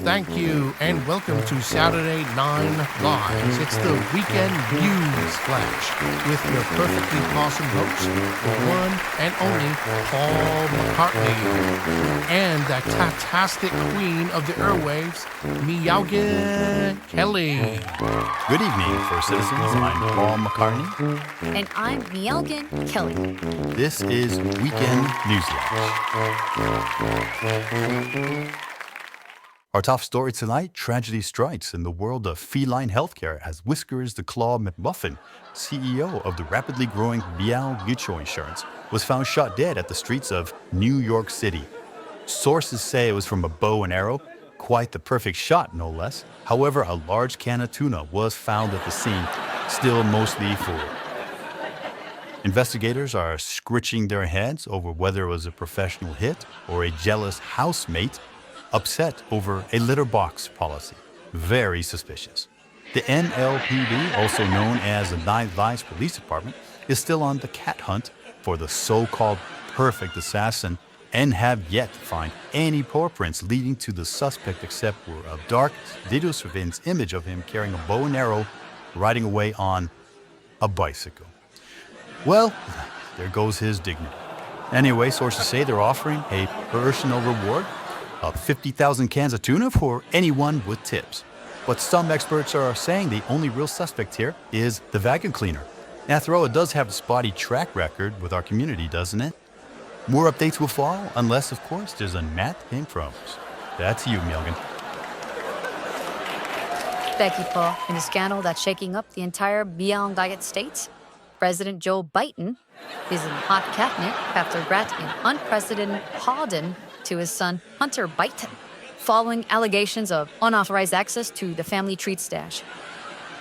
Thank you, and welcome to Saturday 9 Lives. It's the weekend Mews-Flash with your perfectly awesome host, the one and only Paul McCartney, and the fantastic queen of the airwaves, Meow-gan Kelly. Good evening, first citizens. I'm Paul McCartney. And I'm Meow-gan Kelly. This is Weekend Newsflash. Our top story tonight, tragedy strikes in the world of feline healthcare as Whiskers the Claw McMuffin, CEO of the rapidly growing Meow Mutual Insurance, was found shot dead at the streets of New York City. Sources say it was from a bow and arrow, quite the perfect shot no less. However, a large can of tuna was found at the scene, still mostly full. Investigators are scratching their heads over whether it was a professional hit or a jealous housemate upset over a litter box policy. Very suspicious. The NLPD, also known as the 9 Lives Police Department, is still on the cat hunt for the so-called perfect assassin and have yet to find any paw prints leading to the suspect except for a dark video surveillance image of him carrying a bow and arrow riding away on a bicycle. Well, there goes his dignity. Anyway, sources say they're offering a personal reward of 50,000 cans of tuna for anyone with tips. But some experts are saying the only real suspect here is the vacuum cleaner. After all, it does have a spotty track record with our community, doesn't it? More updates will follow, unless, of course, there's a gnat in promos. That's you, Meow-gan. Thank you, Paul. In a scandal that's shaking up the entire Beyond Diet states, President Joe Biden is in hot catnip after granting an unprecedented pardon to his son, Hunter Biden, following allegations of unauthorized access to the family treat stash.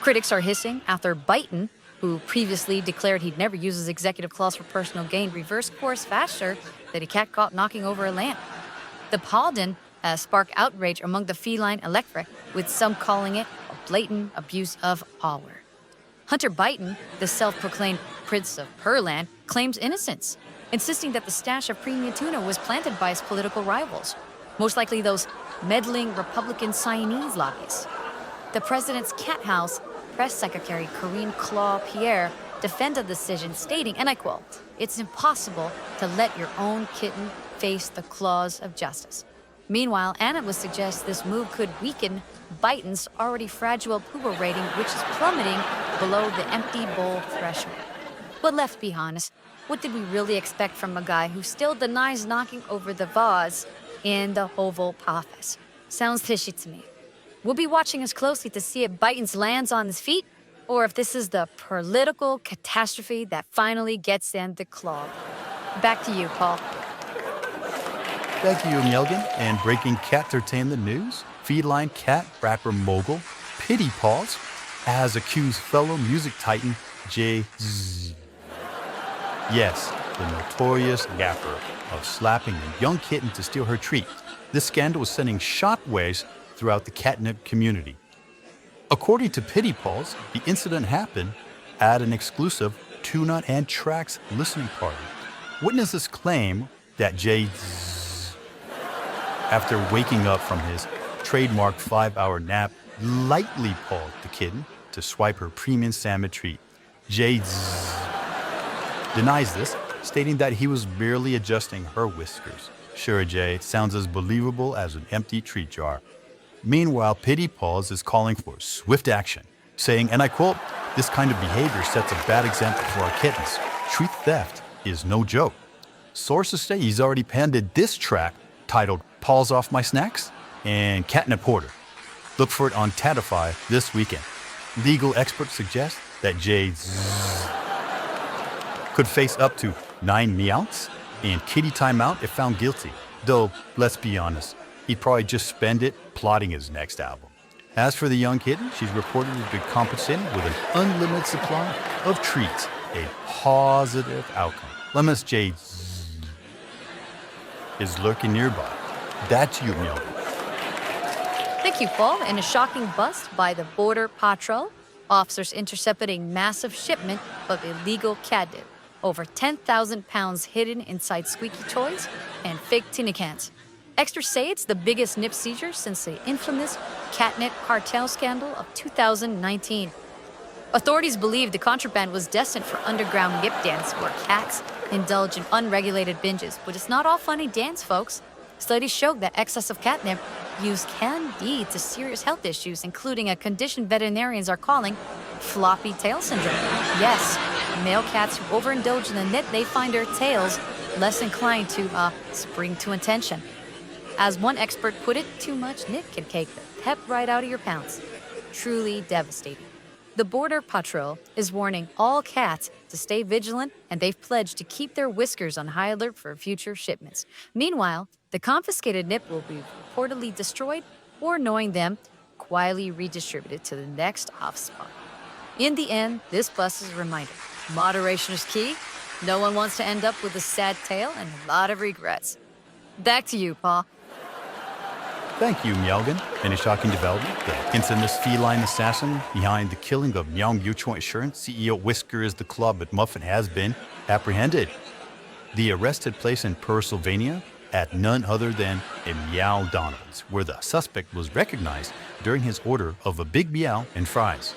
Critics are hissing after Biden, who previously declared he'd never use his executive clause for personal gain, reversed course faster than a cat caught knocking over a lamp. The pardon has sparked outrage among the feline electorate, with some calling it a blatant abuse of power. Hunter Biden, the self-proclaimed Prince of Purrland, claims innocence, insisting that the stash of premium tuna was planted by his political rivals, most likely those meddling Republican Siamese lobbyists. The president's cat house press secretary Karine Claude-Pierre defended the decision, stating, and I quote, "It's impossible to let your own kitten face the claws of justice." Meanwhile, analysts suggest this move could weaken Biden's already fragile approval rating, which is plummeting below the empty bowl threshold. But let's be honest, what did we really expect from a guy who still denies knocking over the vase in the Oval Office? Sounds fishy to me. We'll be watching as closely to see if Biden lands on his feet or if this is the political catastrophe that finally gets in the club. Back to you, Paul. Thank you, Meow-gan. And breaking cat entertainment news, feline cat rapper mogul Piddy Paws has accused fellow music titan Jay-Zzz. Yes, the notorious gaffer of slapping a young kitten to steal her treat. This scandal is sending shockwaves throughout the catnip community. According to Piddy Paws, the incident happened at an exclusive Tuna and Tracks listening party. Witnesses claim that Jay-Zzz, after waking up from his trademark 5-hour nap, lightly pawed the kitten to swipe her premium salmon treat. Jay-Zzz denies this, stating that he was merely adjusting her whiskers. Sure, Jay, sounds as believable as an empty treat jar. Meanwhile, Piddy Paws is calling for swift action, saying, and I quote, "This kind of behavior sets a bad example for our kittens. Treat theft is no joke." Sources say he's already penned a diss track titled Paws Off My Snacks and Catnip Hoarder. Look for it on Tatify this weekend. Legal experts suggest that Jay-Zzz could face up to 9 meows and kitty timeout if found guilty. Though, let's be honest, he'd probably just spend it plotting his next album. As for the young kitten, she's reported to be compensated with an unlimited supply of treats, a positive outcome. Lemons Jay-Zzz is lurking nearby. That's you, Meow. Thank you, Paul. In a shocking bust by the Border Patrol, officers intercepted a massive shipment of illegal catnip, over 10,000 pounds hidden inside squeaky toys and fake tin cans. Experts say it's the biggest nip seizure since the infamous Cat-Nip cartel scandal of 2019. Authorities believe the contraband was destined for underground nip dance where cats indulge in unregulated binges. But it's not all fun and dance, folks. Studies show that excess of catnip use can lead to serious health issues, including a condition veterinarians are calling floppy tail syndrome. Yes, male cats who overindulge in the nip, they find their tails less inclined to spring to attention. As one expert put it, too much nip can take the pep right out of your pants. Truly devastating. The Border Patrol is warning all cats to stay vigilant, and they've pledged to keep their whiskers on high alert for future shipments. Meanwhile, the confiscated nip will be reportedly destroyed or, knowing them, quietly redistributed to the next hotspot. In the end, this bus is a reminder. Moderation is key. No one wants to end up with a sad tale and a lot of regrets. Back to you, Paw. Thank you, Meow-gan. In a shocking development, the infamous feline assassin behind the killing of Meow Mutual Insurance CEO Whiskers the Club at Muffin has been apprehended. The arrest had place in Pennsylvania at none other than a Meow-Donald's, where the suspect was recognized during his order of a big meow and fries.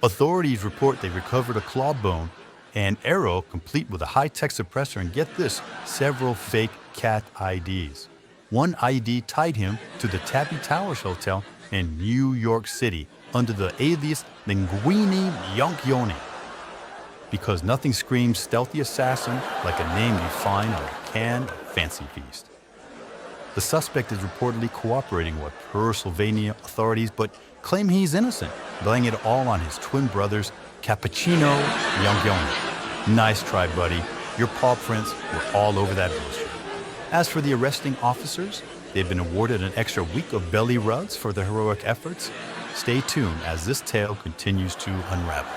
Authorities report they recovered a claw bone, an arrow complete with a high-tech suppressor, and get this, several fake cat IDs. One ID tied him to the Tappy Towers Hotel in New York City under the alias Linguini Yonkione, because nothing screams stealthy assassin like a name you find on a can of Fancy Feast. The suspect is reportedly cooperating with Pennsylvania authorities, but claim he's innocent, laying it all on his twin brothers, Cappuccino Yonkione. Nice try, buddy. Your paw prints were all over that bullshit. As for the arresting officers, they've been awarded an extra week of belly rubs for their heroic efforts. Stay tuned as this tale continues to unravel.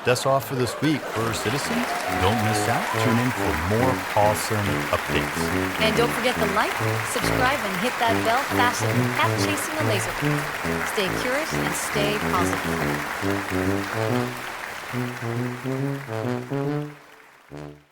That's all for this week, Purr citizens. Don't miss out. Tune in for more awesome updates. And don't forget to like, subscribe, and hit that bell faster than a cat chasing a laser pointer. Stay curious and stay positive.